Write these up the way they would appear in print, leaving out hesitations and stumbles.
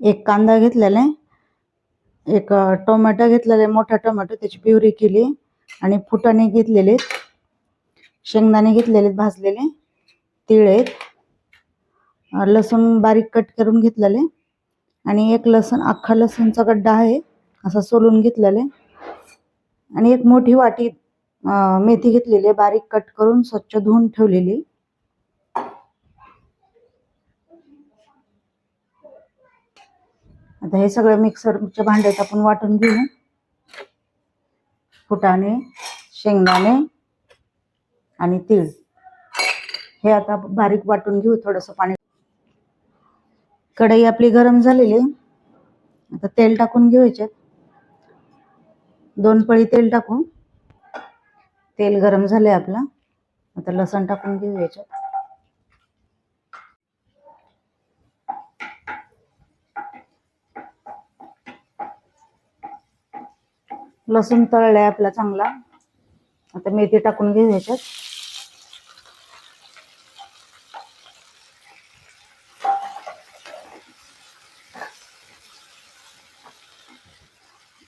एक कांदा घेतलेला आहे, एक टोमॅटो घेतलेला आहे, मोठा टोमॅटो, त्याची प्युरी केली आणि फुटाणे घेतलेले, शेंगदाणे घेतलेले भाजलेले, तीळ आहेत, लसूण बारीक कट करून घेतलेले आणि एक लसूण अख्खा लसूणचा गड्डा आहे असा सोलून घेतलेले आणि एक मोठी वाटी मेथी घेतलेली आहे, बारीक कट करून स्वच्छ धुवून ठेवलेली. आता हे सगळं मिक्सरच्या भांड्यात आपण वाटून घेऊ. फुटाणे, शेंगदाणे आणि तीळ हे आता बारीक वाटून घेऊ. थोडंसं पाणी. कढई आपली गरम झालेली, आता तेल टाकून घेऊ. याच्यात 2 पळी तेल टाकू. तेल गरम झाले आपलं. आता लसूण टाकून घेऊ याच्यात. लसूण तळलाय आपला चांगला. आता मेथी टाकून घेऊ याच्यात.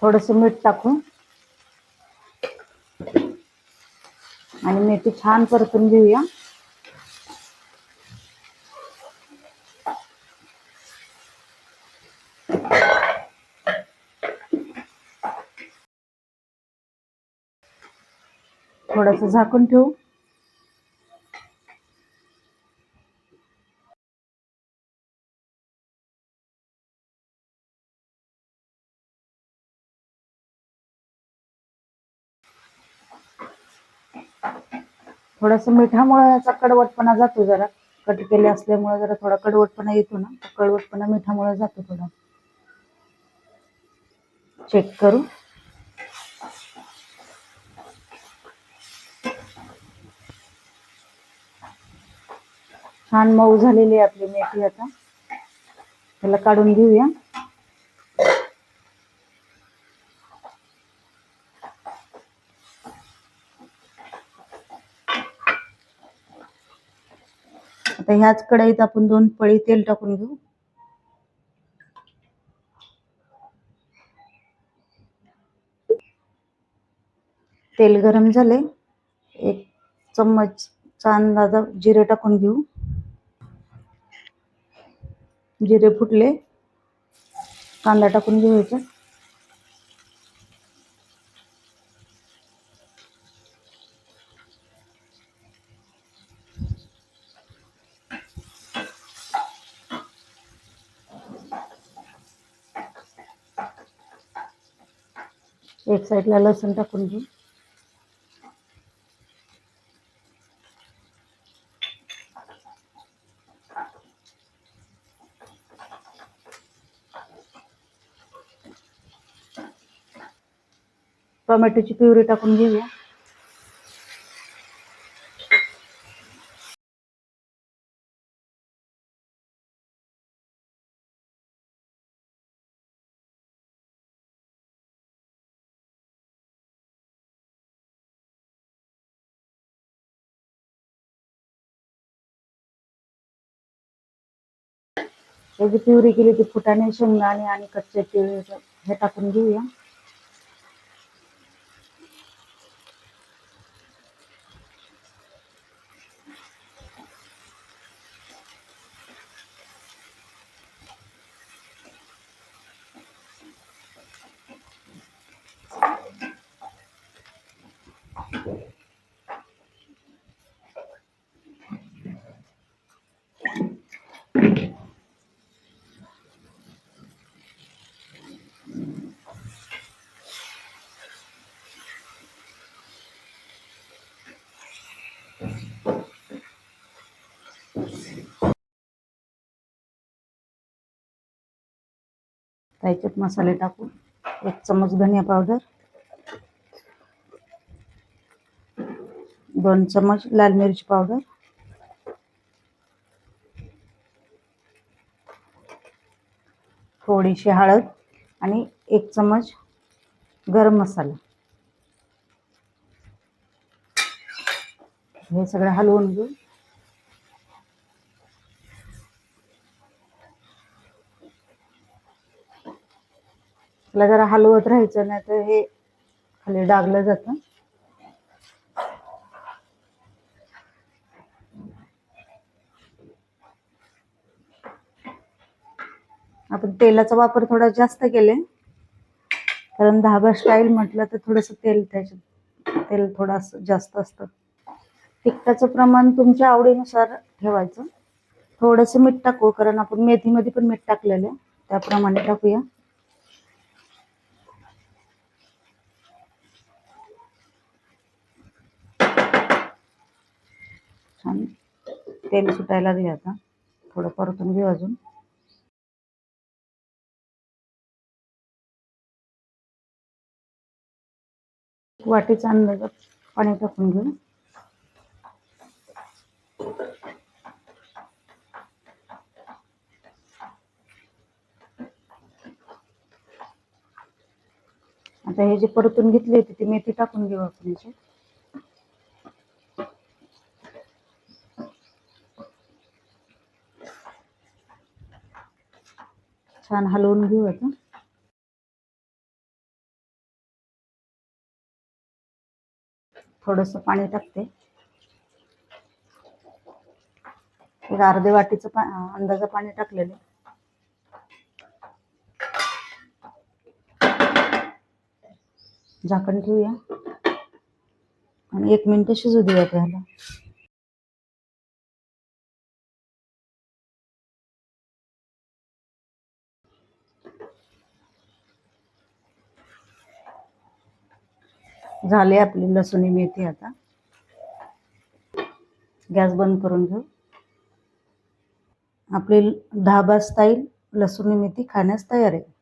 थोडंसं मीठ टाकू आणि मेथी छान परतून घेऊया. थोडंसं झाकून ठेवू. थोडंसं मिठामुळे याचा कडवटपणा जातो. जरा कट केले असल्यामुळे जरा थोडा कडवटपणा येतो ना, कडवटपणा मिठामुळे जातो. थोडा चेक करू. छान मऊ झालेली आहे आपली मेथी. आता त्याला काढून घेऊया. आता ह्याच कढईत आपण 2 पळी तेल टाकून घेऊ. तेल गरम झाले, 1 चम्मचचा अंदाजा जिरे टाकून घेऊ. जिरे फुटले, कांदा टाकून घेऊ याच्यात. एक साईडला लसूण टाकून घेऊ. टोमॅटोची प्युरी टाकून घेऊया. त्याची प्युरी केली ती फुटाणे, शेंगदाणे आणि कच्चे तीळ हे टाकून घेऊया. त्याच्यात मसाले टाकू. 1 चम्मच धनिया पावडर, 2 चम्मच लाल मिरची पावडर, थोडीशी हळद आणि 1 चम्मच गरम मसाला. हे सगळं हलवून घेऊ. त्याला जरा हलवत राहायचं, नाही तर हे खाली डागलं जातं. आपण तेलाचा वापर थोडा जास्त केले, कारण धाबा स्टाईल म्हटलं तर थोडस तेल थोडं जास्त असतं. तिखटाचं प्रमाण तुमच्या आवडीनुसार ठेवायचं. थोडंसं मीठ टाकू, कारण आपण मेथीमध्ये पण मीठ टाकलेलं आहे, त्याप्रमाणे टाकूया. छान तेल सुटायला लागले. आता थोडं परतून घेऊ अजून. वाटीचा अंदाज पाणी टाकून घेऊ. आता हे जे परतून घेतली होती ती मेथी टाकून घेऊ आपण याच्यात. छान हलवून घेऊ आता. थोडस पाणी टाकते, एक अर्धे वाटीचं अंदाजा पाणी टाकलेलं. झाकण ठेवूया आणि 1 मिनिट शिजू देऊया त्याला. झाली आपली लसूणी मेथी. आता गॅस बंद करून घेऊ. आपली धाबा स्टाईल लसूणी मेथी खाण्यास तयार आहे.